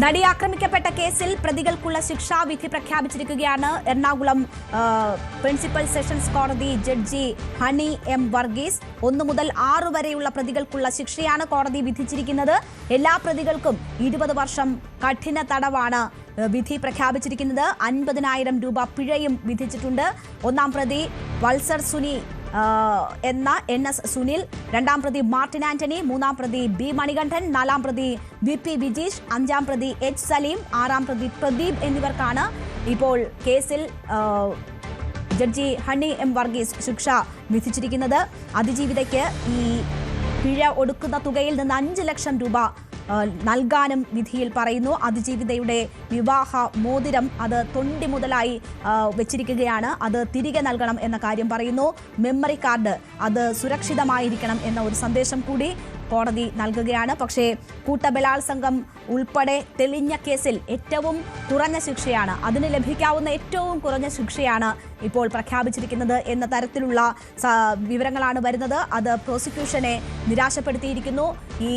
നടി ആക്രമിക്കപ്പെട്ട കേസിൽ പ്രതികൾക്കുള്ള ശിക്ഷാവിധി പ്രഖ്യാപിച്ചിരിക്കുകയാണ്. എറണാകുളം പ്രിൻസിപ്പൽ സെഷൻസ് കോടതി ജഡ്ജി ഹണി എം വർഗീസ് 1 മുതൽ 6 വരെയുള്ള പ്രതികൾക്കുള്ള ശിക്ഷയാണ് കോടതി വിധിച്ചിരിക്കുന്നത്. എല്ലാ പ്രതികൾക്കും 20 വർഷം കഠിന തടവാണ് വിധി പ്രഖ്യാപിച്ചിരിക്കുന്നത്. 50,000 രൂപ പിഴയും വിധിച്ചിട്ടുണ്ട്. 1-ാം പ്രതി വത്സർ സുനി എന്ന NS സുനിൽ, 2-ാം പ്രതി മാർട്ടിൻ ആന്റണി, 3-ാം പ്രതി B മണികണ്ഠൻ, 4-ാം പ്രതി VP വിജീഷ്, 5-ാം പ്രതി H സലീം, 6-ാം പ്രതി പ്രദീപ് എന്നിവർക്കാണ് ഇപ്പോൾ കേസിൽ ജഡ്ജി ഹണി എം വർഗീസ് ശിക്ഷ വിധിച്ചിരിക്കുന്നത്. അതിജീവിതയ്ക്ക് ഈ പിഴ ഒടുക്കുന്ന തുകയിൽ നിന്ന് 5 ലക്ഷം രൂപ നൽകാനും വിധിയിൽ പറയുന്നു. അതിജീവിതയുടെ വിവാഹ മോതിരം അത് തൊണ്ടി മുതലായി വെച്ചിരിക്കുകയാണ്, അത് തിരികെ നൽകണം എന്ന കാര്യം പറയുന്നു. മെമ്മറി കാർഡ് അത് സുരക്ഷിതമായിരിക്കണം എന്ന ഒരു സന്ദേശം കൂടി കോടതി നൽകുകയാണ്. പക്ഷേ കൂട്ടബലാത്സംഗം ഉൾപ്പെടെ തെളിഞ്ഞ കേസിൽ ഏറ്റവും കുറഞ്ഞ ശിക്ഷയാണ്, അതിന് ലഭിക്കാവുന്ന ഏറ്റവും കുറഞ്ഞ ശിക്ഷയാണ് ഇപ്പോൾ പ്രഖ്യാപിച്ചിരിക്കുന്നത് എന്ന തരത്തിലുള്ള വിവരങ്ങളാണ് വരുന്നത്. അത് പ്രോസിക്യൂഷനെ നിരാശപ്പെടുത്തിയിരിക്കുന്നു. ഈ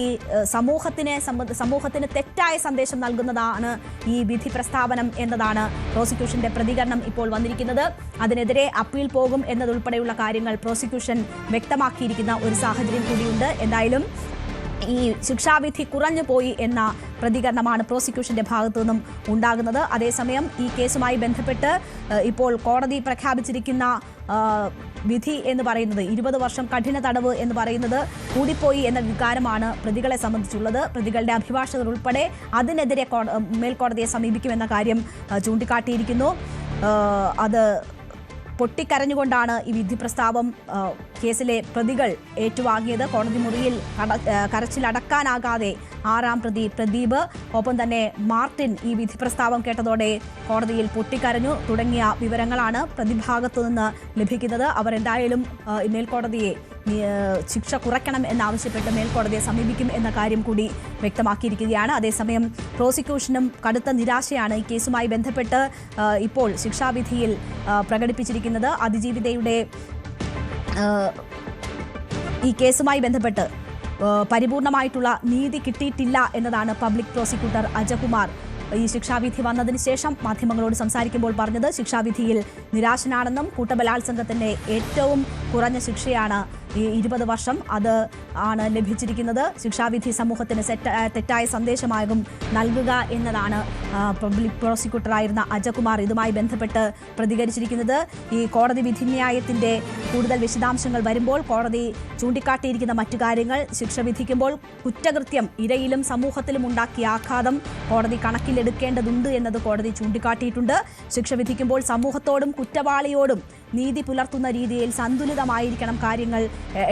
സമൂഹത്തിന് തെറ്റായ സന്ദേശം നൽകുന്നതാണ് ഈ വിധി പ്രസ്താവനം എന്നതാണ് പ്രോസിക്യൂഷന്റെ പ്രതികരണം ഇപ്പോൾ വന്നിരിക്കുന്നത്. അതിനെതിരെ അപ്പീൽ പോകും എന്നതുൾപ്പെടെയുള്ള കാര്യങ്ങൾ പ്രോസിക്യൂഷൻ വ്യക്തമാക്കിയിരിക്കുന്ന ഒരു സാഹചര്യം കൂടിയുണ്ട്. എന്തായാലും ഈ ശിക്ഷാവിധി കുറഞ്ഞു പോയി എന്ന പ്രതികരണമാണ് പ്രോസിക്യൂഷന്റെ ഭാഗത്തു നിന്നും ഉണ്ടാകുന്നത്. അതേസമയം ഈ കേസുമായി ബന്ധപ്പെട്ട് ഇപ്പോൾ കോടതി പ്രഖ്യാപിച്ചിരിക്കുന്ന വിധി എന്ന് പറയുന്നത് 20 വർഷം കഠിന തടവ് എന്ന് പറയുന്നത് കൂടിപ്പോയി എന്ന വികാരമാണ് പ്രതികളെ സംബന്ധിച്ചുള്ളത്. പ്രതികളുടെ അഭിഭാഷകർ ഉൾപ്പെടെ അതിനെതിരെ മേൽക്കോടതിയെ സമീപിക്കുമെന്ന കാര്യം ചൂണ്ടിക്കാട്ടിയിരിക്കുന്നു. അത് പൊട്ടിക്കരഞ്ഞുകൊണ്ടാണ് ഈ വിധി പ്രസ്താവം കേസിലെ പ്രതികൾ ഏറ്റുവാങ്ങിയത്. കോടതി മുറിയിൽ കരച്ചിലടക്കാനാകാതെ 6-ാം പ്രതി പ്രദീപ്, ഒപ്പം തന്നെ മാർട്ടിൻ ഈ വിധി പ്രസ്താവം കേട്ടതോടെ കോടതിയിൽ പൊട്ടിക്കരഞ്ഞു തുടങ്ങിയ വിവരങ്ങളാണ് പ്രതിഭാഗത്തു നിന്ന് ലഭിക്കുന്നത്. അവർ എന്തായാലും മേൽക്കോടതിയെ ശിക്ഷ കുറയ്ക്കണം എന്നാവശ്യപ്പെട്ട് മേൽക്കോടതിയെ സമീപിക്കും എന്ന കാര്യം കൂടി വ്യക്തമാക്കിയിരിക്കുകയാണ്. അതേസമയം പ്രോസിക്യൂഷനും കടുത്ത നിരാശയാണ് ഈ കേസുമായി ബന്ധപ്പെട്ട് ഇപ്പോൾ ശിക്ഷാവിധിയിൽ പ്രകടിപ്പിച്ചിരിക്കുന്നത്. അതിജീവിതയുടെ ഈ കേസുമായി ബന്ധപ്പെട്ട് പരിപൂർണമായിട്ടുള്ള നീതി കിട്ടിയിട്ടില്ല എന്നതാണ് പബ്ലിക് പ്രോസിക്യൂട്ടർ അജകുമാർ ഈ ശിക്ഷാവിധി വന്നതിന് ശേഷം മാധ്യമങ്ങളോട് സംസാരിക്കുമ്പോൾ പറഞ്ഞത്. ശിക്ഷാവിധിയിൽ നിരാശനാണെന്നും കൂട്ടബലാത്സംഗത്തിന്റെ ഏറ്റവും കുറഞ്ഞ ശിക്ഷയാണ് ഈ 20 വർഷം, അത് ആണ് ലഭിച്ചിരിക്കുന്നത്. ശിക്ഷാവിധി സമൂഹത്തിന് തെറ്റായ സന്ദേശമാകും നൽകുക എന്നതാണ് പബ്ലിക് പ്രോസിക്യൂട്ടറായിരുന്ന അജകുമാർ ഇതുമായി ബന്ധപ്പെട്ട് പ്രതികരിച്ചിരിക്കുന്നത്. ഈ കോടതി വിധിന്യായത്തിന്റെ കൂടുതൽ വിശദാംശങ്ങൾ വരുമ്പോൾ കോടതി ചൂണ്ടിക്കാട്ടിയിരിക്കുന്ന മറ്റു കാര്യങ്ങൾ, ശിക്ഷ വിധിക്കുമ്പോൾ കുറ്റകൃത്യം ഇരയിലും സമൂഹത്തിലും ഉണ്ടാക്കിയ ആഘാതം കോടതി കണക്കിലെടുക്കേണ്ടതുണ്ട് എന്നത് കോടതി ചൂണ്ടിക്കാട്ടിയിട്ടുണ്ട്. ശിക്ഷ വിധിക്കുമ്പോൾ സമൂഹത്തോടും കുറ്റവാളിയോടും നീതി പുലർത്തുന്ന രീതിയിൽ സന്തുലിതമായിരിക്കണം കാര്യങ്ങൾ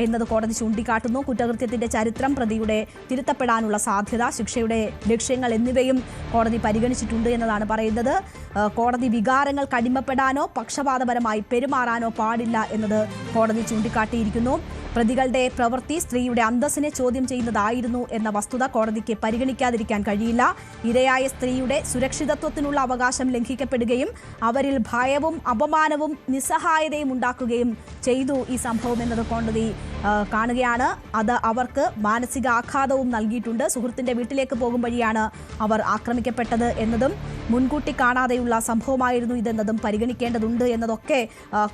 എന്നത് കോടതി ചൂണ്ടിക്കാട്ടുന്നു. കുറ്റകൃത്യത്തിന്റെ ചരിത്രം, പ്രതിയുടെ തിരുത്തപ്പെടാനുള്ള സാധ്യത, ശിക്ഷയുടെ ലക്ഷ്യങ്ങൾ എന്നിവയും കോടതി പരിഗണിച്ചിട്ടുണ്ട് എന്നതാണ് പറയുന്നത്. കോടതി വികാരങ്ങൾ അടിമപ്പെടാനോ പക്ഷപാതപരമായി പെരുമാറാനോ പാടില്ല എന്നത് കോടതി ചൂണ്ടിക്കാട്ടിയിരിക്കുന്നു. പ്രതികളുടെ പ്രവൃത്തി സ്ത്രീയുടെ അന്തസ്സിനെ ചോദ്യം ചെയ്യുന്നതായിരുന്നു എന്ന വസ്തുത കോടതിക്ക് പരിഗണിക്കാതിരിക്കാൻ കഴിയില്ല. ഇരയായ സ്ത്രീയുടെ സുരക്ഷിതത്വത്തിനുള്ള അവകാശം ലംഘിക്കപ്പെടുകയും അവരിൽ ഭയവും അപമാനവും നിസ്സഹായതയും ഉണ്ടാക്കുകയും ചെയ്തു ഈ സംഭവം എന്നത് കോടതി കാണുകയാണ്. അത് അവർക്ക് മാനസിക ആഘാതവും നൽകിയിട്ടുണ്ട്. സുഹൃത്തിന്റെ വീട്ടിലേക്ക് പോകും വഴിയാണ് അവർ ആക്രമിക്കപ്പെട്ടത് എന്നതും മുൻകൂട്ടി കാണാതെയുള്ള സംഭവമായിരുന്നു ഇതെന്നതും പരിഗണിക്കേണ്ടതുണ്ട് എന്നതൊക്കെ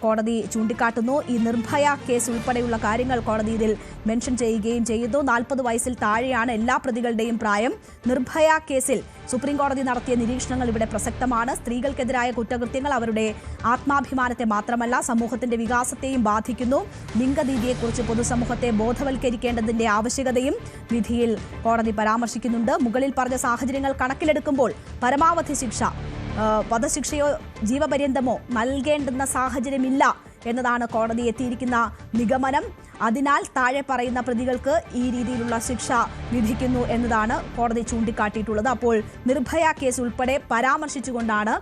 കോടതി ചൂണ്ടിക്കാട്ടുന്നു. ഈ നിർഭയ കേസ് ഉൾപ്പെടെയുള്ള കാര്യങ്ങൾ കോടതി ഇതിൽ മെൻഷൻ ചെയ്യുകയും ചെയ്യുന്നു. 40 വയസ്സിൽ താഴെയാണ് എല്ലാ പ്രതികളുടെയും പ്രായം. നിർഭയ കേസിൽ സുപ്രീം കോടതി നടത്തിയ നിരീക്ഷണങ്ങൾ ഇവിടെ പ്രസക്തമാണ്. സ്ത്രീകൾക്കെതിരായ കുറ്റകൃത്യങ്ങൾ അവരുടെ ആത്മാഭിമാനത്തെ മാത്രമല്ല സമൂഹത്തിന്റെ വികാസത്തെയും ബാധിക്കുന്നു. ലിംഗനീതിയെക്കുറിച്ച് പൊതുസമൂഹത്തെ ബോധവൽക്കരിക്കേണ്ടതിന്റെ ആവശ്യകതയും വിധിയിൽ കോടതി പരാമർശിക്കുന്നുണ്ട്. മുകളിൽ പറഞ്ഞ സാഹചര്യങ്ങൾ കണക്കിലെടുക്കുമ്പോൾ പരമാവധി ശിക്ഷ, വധശിക്ഷയോ ജീവപര്യന്തമോ നൽകേണ്ടുന്ന സാഹചര്യമില്ല എന്നതാണ് കോടതി എത്തിയിരിക്കുന്ന നിഗമനം. അതിനാൽ താഴെ പറയുന്ന പ്രതികൾക്ക് ഈ രീതിയിലുള്ള ശിക്ഷ വിധിക്കുന്നു എന്നതാണ് കോടതി ചൂണ്ടിക്കാട്ടിയിട്ടുള്ളത്. അപ്പോൾ നിർഭയ കേസ് ഉൾപ്പെടെ പരാമർശിച്ചുകൊണ്ടാണ്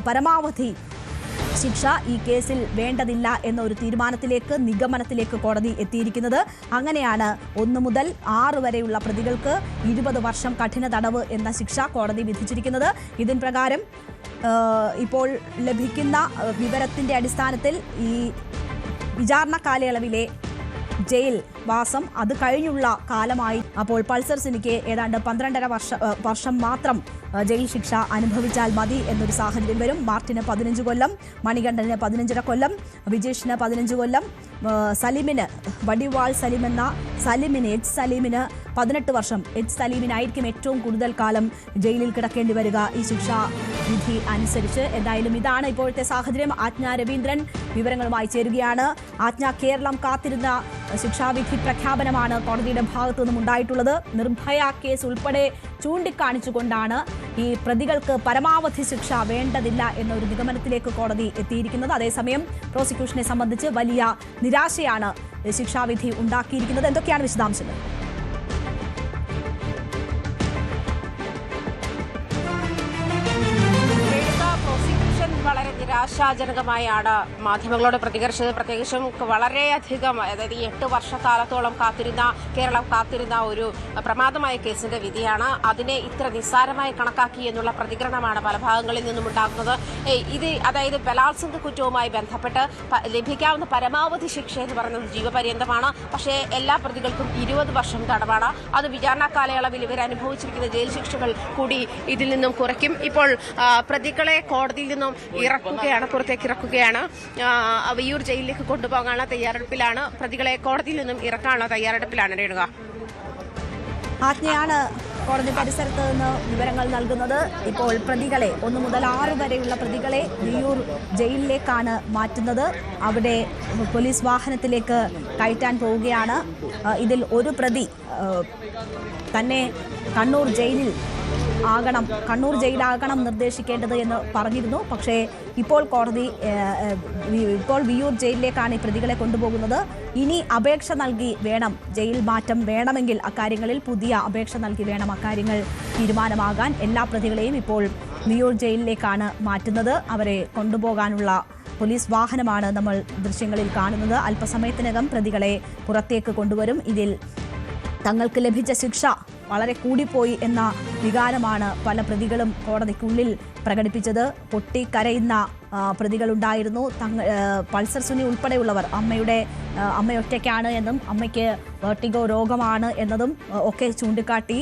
പരമാവധി ശിക്ഷ ഈ കേസിൽ വേണ്ടതില്ല എന്ന ഒരു നിഗമനത്തിലേക്ക് കോടതി എത്തിയിരിക്കുന്നത്. അങ്ങനെയാണ് 1 മുതൽ 6 വരെയുള്ള പ്രതികൾക്ക് 20 വർഷം കഠിന തടവ് എന്ന ശിക്ഷ കോടതി വിധിച്ചിരിക്കുന്നത്. ഇതിൻ പ്രകാരം ഇപ്പോൾ ലഭിക്കുന്ന വിവരത്തിന്റെ അടിസ്ഥാനത്തിൽ ഈ വിചാരണ കാലയളവിലെ ജയിൽ വാസം അത് കഴിഞ്ഞുള്ള കാലമായി. അപ്പോൾ പൾസർ സുനിക്ക് ഏതാണ്ട് 12.5 വർഷം മാത്രം ജയിൽ ശിക്ഷ അനുഭവിച്ചാൽ മതി എന്നൊരു സാഹചര്യം വരും. മാർട്ടിന് 15 കൊല്ലം, മണികണ്ഠന് 15.5 കൊല്ലം, വിജേഷിന് 15 കൊല്ലം, സലീമിന് വടിവാൾ സലീം എന്ന എച്ച് സലീമിന് 18 വർഷം. എച്ച് സലീമിനായിരിക്കും ഏറ്റവും കൂടുതൽ കാലം ജയിലിൽ കിടക്കേണ്ടി വരിക ഈ ശിക്ഷാ വിധി അനുസരിച്ച്. എന്തായാലും ഇതാണ് ഇപ്പോഴത്തെ സാഹചര്യം. ആജ്ഞ രവീന്ദ്രൻ വിവരങ്ങളുമായി ചേരുകയാണ്. ആജ്ഞ, കേരളം കാത്തിരുന്ന ശിക്ഷാവിധി പ്രഖ്യാപനമാണ് കോടതിയുടെ ഭാഗത്തു നിന്നും ഉണ്ടായിട്ടുള്ളത്. നിർഭയ കേസ് ഉൾപ്പെടെ ചൂണ്ടിക്കാണിച്ചുകൊണ്ടാണ് ഈ പ്രതികൾക്ക് പരമാവധി ശിക്ഷ വേണ്ടതില്ല എന്നൊരു നിഗമനത്തിലേക്ക് കോടതി എത്തിയിരിക്കുന്നത്. അതേസമയം പ്രോസിക്യൂഷനെ സംബന്ധിച്ച് വലിയ നിരാശയാണ് ശിക്ഷാവിധി ഉണ്ടാക്കിയിരിക്കുന്നത്. എന്തൊക്കെയാണ് വിശദാംശങ്ങൾ? വളരെ നിരാശാജനകമായാണ് മാധ്യമങ്ങളോട് പ്രതികരിച്ചത്. പ്രത്യേകിച്ചും വളരെയധികം, അതായത് 8 വർഷക്കാലത്തോളം കേരളം കാത്തിരുന്ന ഒരു പ്രമാദമായ കേസിന്റെ വിധിയാണ്. അതിനെ ഇത്ര നിസ്സാരമായി കണക്കാക്കി എന്നുള്ള പ്രതികരണമാണ് പല ഭാഗങ്ങളിൽ നിന്നും ഉണ്ടാകുന്നത്. അതായത് ബലാത്സംഗ കുറ്റവുമായി ബന്ധപ്പെട്ട് ലഭിക്കാവുന്ന പരമാവധി ശിക്ഷ എന്ന് പറയുന്നത് ജീവപര്യന്തമാണ്. പക്ഷേ എല്ലാ പ്രതികൾക്കും 20 വർഷം തടവാണ്. അത് വിചാരണ കാലയളവിൽ ഇവർ അനുഭവിച്ചിരിക്കുന്ന ജയിൽ ശിക്ഷകൾ കൂടി ഇതിൽ നിന്നും കുറയ്ക്കും. ഇപ്പോൾ പ്രതികളെ കോടതിയിൽ നിന്നും പുറത്തേക്ക് ഇറക്കുകയാണ്. വിയ്യൂർ ജയിലിലേക്ക് കൊണ്ടുപോകാനുള്ള തയ്യാറെടുപ്പിലാണ്. പ്രതികളെ കോടതിയിൽ നിന്നും ഇറക്കാനുള്ള തയ്യാറെടുപ്പിലാണ്. രേണുക, ആജ്ഞയാണ് കോടതി പരിസരത്ത് നിന്ന് വിവരങ്ങൾ നൽകുന്നത്. ഇപ്പോൾ പ്രതികളെ 1 മുതൽ 6 വരെയുള്ള പ്രതികളെ വിയ്യൂർ ജയിലിലേക്കാണ് മാറ്റുന്നത്. അവിടെ പോലീസ് വാഹനത്തിലേക്ക് കയറ്റാൻ പോവുകയാണ്. ഇതിൽ ഒരു പ്രതി തന്നെ കണ്ണൂർ ജയിലാകണം നിർദ്ദേശിക്കേണ്ടത് എന്ന് പറഞ്ഞിരുന്നു. പക്ഷേ ഇപ്പോൾ വിയ്യൂർ ജയിലിലേക്കാണ് ഈ പ്രതികളെ കൊണ്ടുപോകുന്നത്. ഇനി അപേക്ഷ നൽകി വേണം, ജയിൽ മാറ്റം വേണമെങ്കിൽ അക്കാര്യങ്ങളിൽ പുതിയ അപേക്ഷ നൽകി വേണം അക്കാര്യങ്ങൾ തീരുമാനമാകാൻ. എല്ലാ പ്രതികളെയും ഇപ്പോൾ വിയ്യൂർ ജയിലിലേക്കാണ് മാറ്റുന്നത്. അവരെ കൊണ്ടുപോകാനുള്ള പോലീസ് വാഹനമാണ് നമ്മൾ ദൃശ്യങ്ങളിൽ കാണുന്നത്. അല്പസമയത്തിനകം പ്രതികളെ പുറത്തേക്ക് കൊണ്ടുവരും. ഇതിൽ തങ്ങൾക്ക് ലഭിച്ച ശിക്ഷ വളരെ കൂടിപ്പോയി എന്ന വികാരമാണ് പല പ്രതികളും കോടതിക്കുള്ളിൽ പ്രകടിപ്പിച്ചത്. പൊട്ടിക്കരയുന്ന പ്രതികളുണ്ടായിരുന്നു. പൾസർ സുനി ഉൾപ്പെടെയുള്ളവർ അമ്മ ഒറ്റയ്ക്കാണ് എന്നും അമ്മയ്ക്ക് വെർട്ടിഗോ രോഗമാണ് എന്നതും ഒക്കെ ചൂണ്ടിക്കാട്ടി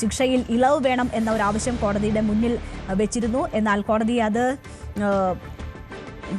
ശിക്ഷയിൽ ഇളവ് വേണം എന്ന ഒരു ആവശ്യം കോടതിയുടെ മുന്നിൽ വെച്ചിരുന്നു. എന്നാൽ കോടതി അത്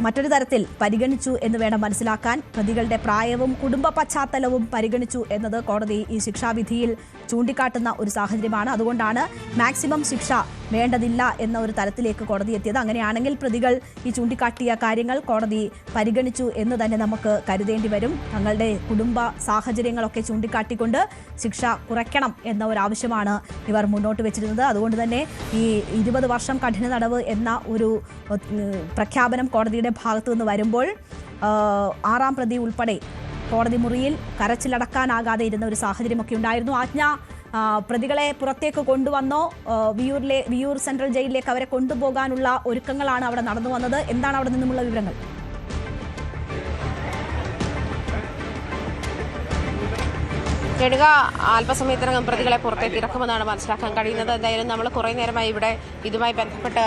മറ്റൊരു തരത്തിൽ പരിഗണിച്ചു എന്ന് വേണം മനസ്സിലാക്കാൻ. പ്രതികളുടെ പ്രായവും കുടുംബ പശ്ചാത്തലവും പരിഗണിച്ചു എന്നത് കോടതി ഈ ശിക്ഷാവിധിയിൽ ചൂണ്ടിക്കാട്ടുന്ന ഒരു സാഹചര്യമാണ്. അതുകൊണ്ടാണ് മാക്സിമം ശിക്ഷ വേണ്ടതില്ല എന്ന ഒരു തലത്തിലേക്ക് കോടതി എത്തിയത്. അങ്ങനെയാണെങ്കിൽ പ്രതികൾ ഈ ചൂണ്ടിക്കാട്ടിയ കാര്യങ്ങൾ കോടതി പരിഗണിച്ചു എന്ന് തന്നെ നമുക്ക് കരുതേണ്ടി വരും. തങ്ങളുടെ കുടുംബ സാഹചര്യങ്ങളൊക്കെ ചൂണ്ടിക്കാട്ടിക്കൊണ്ട് ശിക്ഷ കുറയ്ക്കണം എന്ന ഒരു ആവശ്യമാണ് ഇവർ മുന്നോട്ട് വെച്ചിരുന്നത്. അതുകൊണ്ട് തന്നെ ഈ 20 വർഷം കഠിന തടവ് എന്ന ഒരു പ്രഖ്യാപനം കോടതിയുടെ ഭാഗത്തു നിന്ന് വരുമ്പോൾ 6ാം പ്രതി ഉൾപ്പെടെ കോടതി മുറിയിൽ കരച്ചിലടക്കാനാകാതെ ഇരുന്ന ഒരു സാഹചര്യമൊക്കെ ഉണ്ടായിരുന്നു. ആജ്ഞ, പ്രതികളെ പുറത്തേക്ക് കൊണ്ടുവന്നോ? വിയ്യൂർ സെൻട്രൽ ജയിലിലേക്ക് അവരെ കൊണ്ടുപോകാനുള്ള ഒരുക്കങ്ങളാണ് അവിടെ നടന്നു വന്നത്. എന്താണ് അവിടെ നിന്നുമുള്ള വിവരങ്ങൾ? രേണുക, അല്പസമയത്തിനകം പ്രതികളെ പുറത്തേക്ക് ഇറക്കുമെന്നാണ് മനസ്സിലാക്കാൻ കഴിയുന്നത്. എന്തായാലും നമ്മൾ കുറേ നേരമായി ഇവിടെ ഇതുമായി ബന്ധപ്പെട്ട്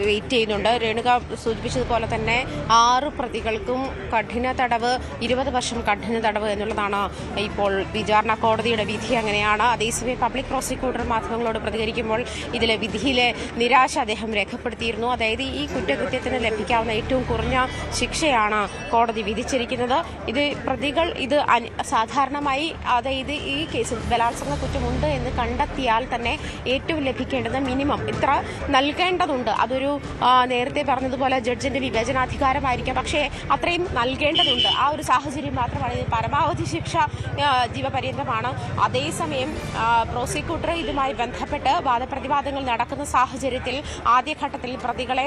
വെയിറ്റ് ചെയ്യുന്നുണ്ട്. രേണുക സൂചിപ്പിച്ചതുപോലെ തന്നെ 6 പ്രതികൾക്കും കഠിന തടവ്, 20 വർഷം കഠിന തടവ് എന്നുള്ളതാണ് ഇപ്പോൾ വിചാരണ കോടതിയുടെ വിധി. അങ്ങനെയാണ്. അതേസമയം പബ്ലിക് പ്രോസിക്യൂട്ടർ മാധ്യമങ്ങളോട് പ്രതികരിക്കുമ്പോൾ ഇതിലെ വിധിയിലെ നിരാശ അദ്ദേഹം രേഖപ്പെടുത്തിയിരുന്നു. അതായത് ഈ കുറ്റകൃത്യത്തിന് ലഭിക്കാവുന്ന ഏറ്റവും കുറഞ്ഞ ശിക്ഷയാണ് കോടതി വിധിച്ചിരിക്കുന്നത്. പ്രതികൾ സാധാരണമായി അതായത് ഈ കേസിൽ ബലാത്സംഗ കുറ്റമുണ്ട് എന്ന് കണ്ടെത്തിയാൽ തന്നെ ഏറ്റവും ലഭിക്കേണ്ടത് മിനിമം ഇത്ര നൽകേണ്ടതുണ്ട്. അതൊരു നേരത്തെ പറഞ്ഞതുപോലെ ജഡ്ജിന്റെ വിവേചനാധികാരമായിരിക്കാം, പക്ഷേ അത്രയും നൽകേണ്ടതുണ്ട്. ആ ഒരു സാഹചര്യം മാത്രമാണ്. പരമാവധി ശിക്ഷ ജീവപര്യന്തമാണ്. അതേസമയം പ്രോസിക്യൂട്ടർ ഇതുമായി ബന്ധപ്പെട്ട് വാദപ്രതിവാദങ്ങൾ നടക്കുന്ന സാഹചര്യത്തിൽ ആദ്യഘട്ടത്തിൽ പ്രതികളെ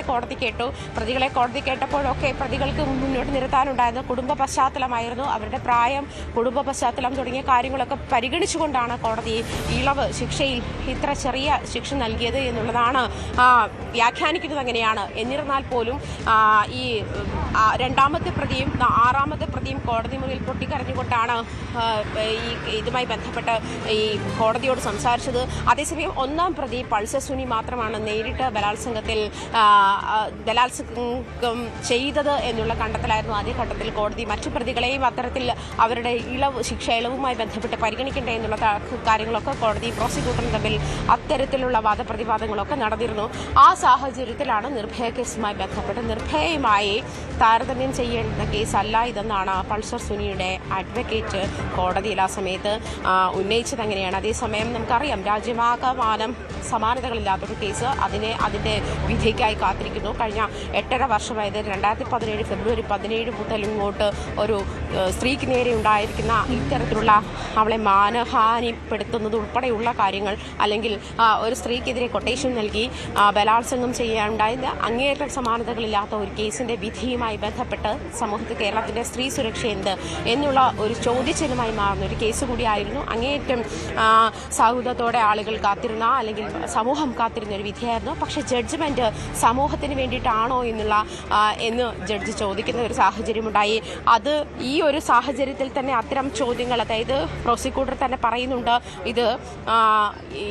കോടതി കേട്ടപ്പോഴൊക്കെ പ്രതികൾക്ക് മുന്നോട്ട് നിർത്താനുണ്ടായിരുന്ന കുടുംബ പശ്ചാത്തലമായിരുന്നു. അവരുടെ പ്രായം, കുടുംബ പശ്ചാത്തലം തുടങ്ങിയ കാര്യങ്ങൾ കാര്യങ്ങളൊക്കെ പരിഗണിച്ചുകൊണ്ടാണ് കോടതി ഇളവ് ശിക്ഷയിൽ ഇത്ര ചെറിയ ശിക്ഷ നൽകിയത് എന്നുള്ളതാണ് വ്യാഖ്യാനിക്കുന്നത് അങ്ങനെയാണ്. എന്നിരുന്നാൽ പോലും ഈ രണ്ടാമത്തെ പ്രതിയും ആറാമത്തെ പ്രതിയും കോടതി മുറിയിൽ പൊട്ടിക്കരഞ്ഞുകൊണ്ടാണ് ഇതുമായി ബന്ധപ്പെട്ട് ഈ കോടതിയോട് സംസാരിച്ചത്. അതേസമയം ഒന്നാം പ്രതി പൾസർ സുനി മാത്രമാണ് നേരിട്ട് ബലാത്സംഗം ചെയ്തത് എന്നുള്ള കണ്ടെത്തലായിരുന്നു ആദ്യഘട്ടത്തിൽ. കോടതി മറ്റു പ്രതികളെയും അത്തരത്തിൽ അവരുടെ ശിക്ഷ ഇളവുമായി ബന്ധപ്പെട്ട് പരിഗണിക്കേണ്ടേ എന്നുള്ള കാര്യങ്ങളൊക്കെ കോടതി പ്രോസിക്യൂട്ടറും തമ്മിൽ അത്തരത്തിലുള്ള വാദപ്രതിവാദങ്ങളൊക്കെ നടന്നിരുന്നു. ആ സാഹചര്യത്തിലാണ് നിർഭയ കേസുമായി ബന്ധപ്പെട്ട് നിർഭയയുമായി താരതമ്യം ചെയ്യേണ്ട കേസല്ല ഇതെന്നാണ് പൾസർ സുനിയുടെ അഡ്വക്കേറ്റ് കോടതിയിൽ ആ സമയത്ത് ഉന്നയിച്ചത് അങ്ങനെയാണ്. അതേസമയം നമുക്കറിയാം രാജ്യമാകമാനം സമാനതകളില്ലാത്തൊരു കേസ് അതിൻ്റെ വിധിക്കായി കാത്തിരിക്കുന്നു. കഴിഞ്ഞ 8.5 വർഷമായത് 2017 ഫെബ്രുവരി 17 മുതൽ ഇങ്ങോട്ട് ഒരു സ്ത്രീക്ക് നേരെ ഉണ്ടായിരിക്കുന്ന ഇത്തരത്തിലുള്ള അവളെ മാനഹാനിപ്പെടുത്തുന്നത് ഉൾപ്പെടെയുള്ള കാര്യങ്ങൾ, അല്ലെങ്കിൽ ഒരു സ്ത്രീക്കെതിരെ കൊട്ടേഷൻ നൽകി ബലാത്സംഗം ചെയ്യാനുണ്ടായത് അങ്ങേയറ്റം സമാനതകളില്ലാത്ത ഒരു കേസിന്റെ വിധിയുമായി ബന്ധപ്പെട്ട് സമൂഹത്തിൽ കേരളത്തിന്റെ സ്ത്രീ സുരക്ഷ എന്ത് എന്നുള്ള ഒരു ചോദ്യചിഹ്നമായി മാറുന്ന ഒരു കേസ് കൂടിയായിരുന്നു. അങ്ങേയറ്റം സൗഹൃദത്തോടെ ആളുകൾ കാത്തിരുന്ന, അല്ലെങ്കിൽ സമൂഹം കാത്തിരുന്ന ഒരു വിധിയായിരുന്നു. പക്ഷേ ജഡ്ജ്മെന്റ് സമൂഹത്തിന് വേണ്ടിയിട്ടാണോ എന്ന് ജഡ്ജി ചോദിക്കുന്ന ഒരു സാഹചര്യമുണ്ടായി. അത് ഈ ഒരു സാഹചര്യത്തിൽ തന്നെ അത്തരം ചോദ്യങ്ങൾ, അതായത് പ്രോസിക്യൂട്ടർ തന്നെ പറയുന്നുണ്ട്, ഇത് ഈ